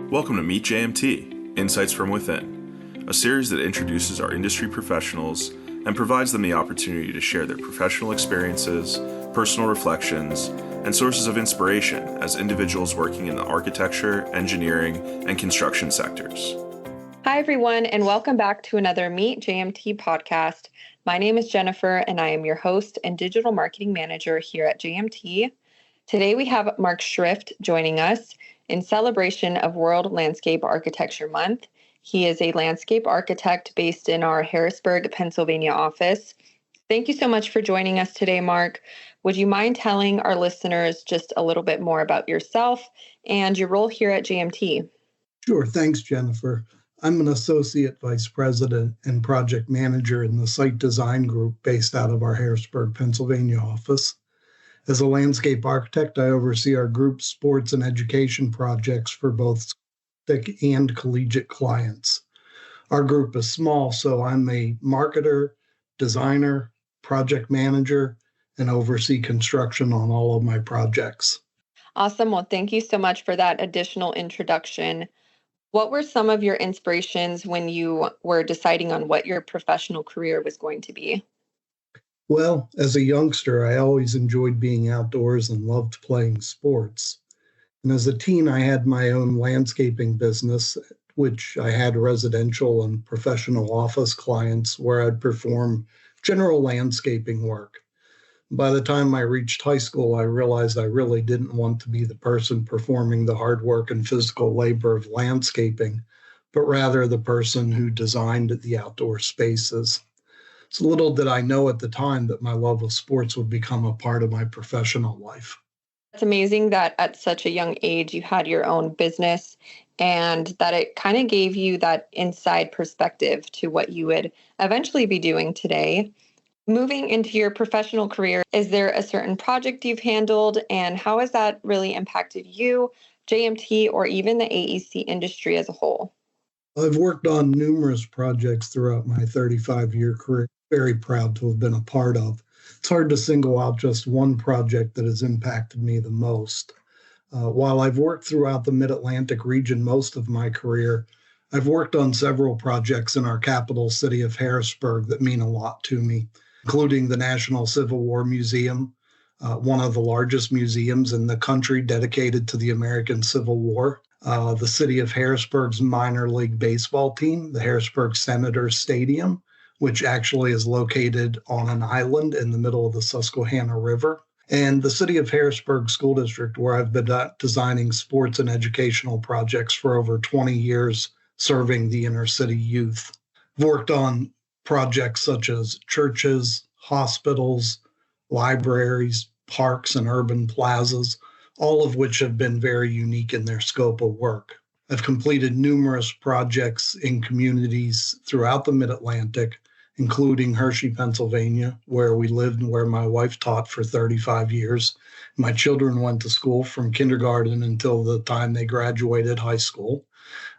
Welcome to Meet JMT, Insights from Within, a series that introduces our industry professionals and provides them the opportunity to share their professional experiences, personal reflections, and sources of inspiration as individuals working in the architecture, engineering, and construction sectors. Hi, everyone, and welcome back to another Meet JMT Podcast. My name is Jennifer, and I am your host and digital marketing manager here at JMT. Today, we have Mark Shrift joining us in celebration of World Landscape Architecture Month. He is a landscape architect based in our Harrisburg, Pennsylvania office. Thank you so much for joining us today, Mark. Would you mind telling our listeners just a little bit more about yourself and your role here at JMT? Sure. Thanks, Jennifer. I'm an associate vice president and project manager in the site design group based out of our Harrisburg, Pennsylvania office. As a landscape architect, I oversee our group's sports and education projects for both civic and collegiate clients. Our group is small, so I'm a marketer, designer, project manager, and oversee construction on all of my projects. Awesome. Well, thank you so much for that additional introduction. What were some of your inspirations when you were deciding on what your professional career was going to be? Well, as a youngster, I always enjoyed being outdoors and loved playing sports. And as a teen, I had my own landscaping business, which I had residential and professional office clients where I'd perform general landscaping work. By the time I reached high school, I realized I really didn't want to be the person performing the hard work and physical labor of landscaping, but rather the person who designed the outdoor spaces. So little did I know at the time that my love of sports would become a part of my professional life. It's amazing that at such a young age you had your own business and that it kind of gave you that inside perspective to what you would eventually be doing today. Moving into your professional career, is there a certain project you've handled and how has that really impacted you, JMT, or even the AEC industry as a whole? I've worked on numerous projects throughout my 35-year career, very proud to have been a part of. It's hard to single out just one project that has impacted me the most. While I've worked throughout the Mid-Atlantic region most of my career, I've worked on several projects in our capital city of Harrisburg that mean a lot to me, including the National Civil War Museum, one of the largest museums in the country dedicated to the American Civil War, the City of Harrisburg's minor league baseball team, the Harrisburg Senators Stadium, which actually is located on an island in the middle of the Susquehanna River, and the City of Harrisburg School District, where I've been designing sports and educational projects for over 20 years, serving the inner city youth. I've worked on projects such as churches, hospitals, libraries, parks, and urban plazas, all of which have been very unique in their scope of work. I've completed numerous projects in communities throughout the Mid-Atlantic, including Hershey, Pennsylvania, where we lived and where my wife taught for 35 years. My children went to school from kindergarten until the time they graduated high school.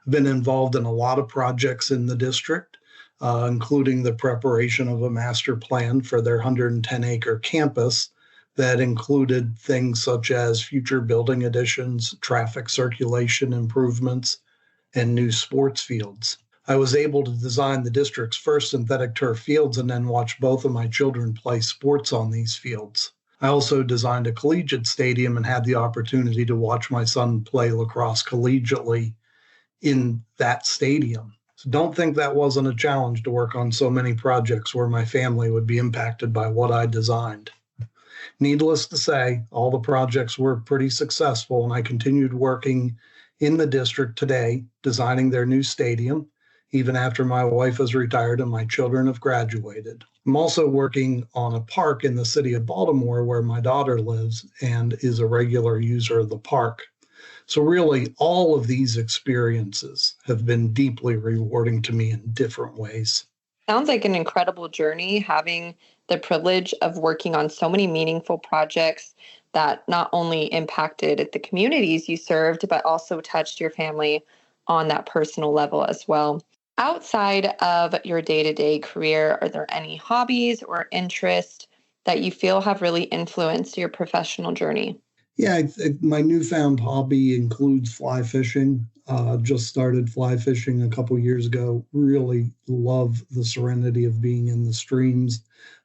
I've been involved in a lot of projects in the district, including the preparation of a master plan for their 110-acre campus that included things such as future building additions, traffic circulation improvements, and new sports fields. I was able to design the district's first synthetic turf fields and then watch both of my children play sports on these fields. I also designed a collegiate stadium and had the opportunity to watch my son play lacrosse collegiately in that stadium. So don't think that wasn't a challenge to work on so many projects where my family would be impacted by what I designed. Needless to say, all the projects were pretty successful, and I continued working in the district today, designing their new stadium, even after my wife has retired and my children have graduated. I'm also working on a park in the city of Baltimore where my daughter lives and is a regular user of the park. So really, all of these experiences have been deeply rewarding to me in different ways. Sounds like an incredible journey, having the privilege of working on so many meaningful projects that not only impacted the communities you served, but also touched your family on that personal level as well. Outside of your day-to-day career, are there any hobbies or interests that you feel have really influenced your professional journey? Yeah, my newfound hobby includes fly fishing. Just started fly fishing a couple years ago. Really love the serenity of being in the streams.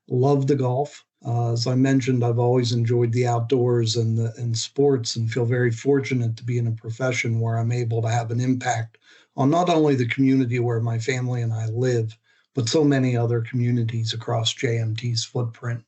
Love the golf. As I mentioned, I've always enjoyed the outdoors and sports, and feel very fortunate to be in a profession where I'm able to have an impact on not only the community where my family and I live, but so many other communities across JMT's footprint.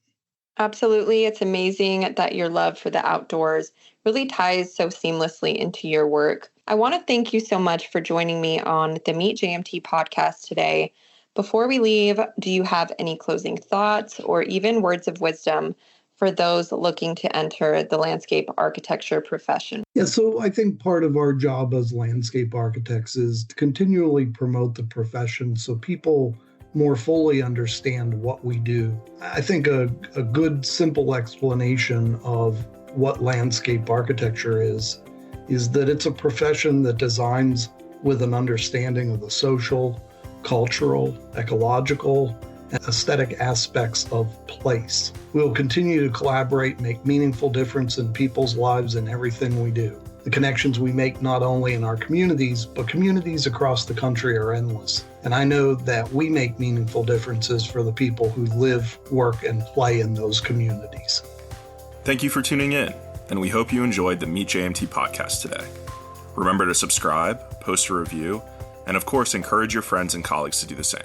Absolutely. It's amazing that your love for the outdoors really ties so seamlessly into your work. I want to thank you so much for joining me on the Meet JMT podcast today. Before we leave, do you have any closing thoughts or even words of wisdom for those looking to enter the landscape architecture profession? Yeah, so I think part of our job as landscape architects is to continually promote the profession so people more fully understand what we do. I think a good, simple explanation of what landscape architecture is that it's a profession that designs with an understanding of the social, cultural, ecological, and aesthetic aspects of place. We'll continue to collaborate, make meaningful difference in people's lives in everything we do. The connections we make not only in our communities, but communities across the country are endless. And I know that we make meaningful differences for the people who live, work, and play in those communities. Thank you for tuning in, and we hope you enjoyed the Meet JMT podcast today. Remember to subscribe, post a review, and of course, encourage your friends and colleagues to do the same.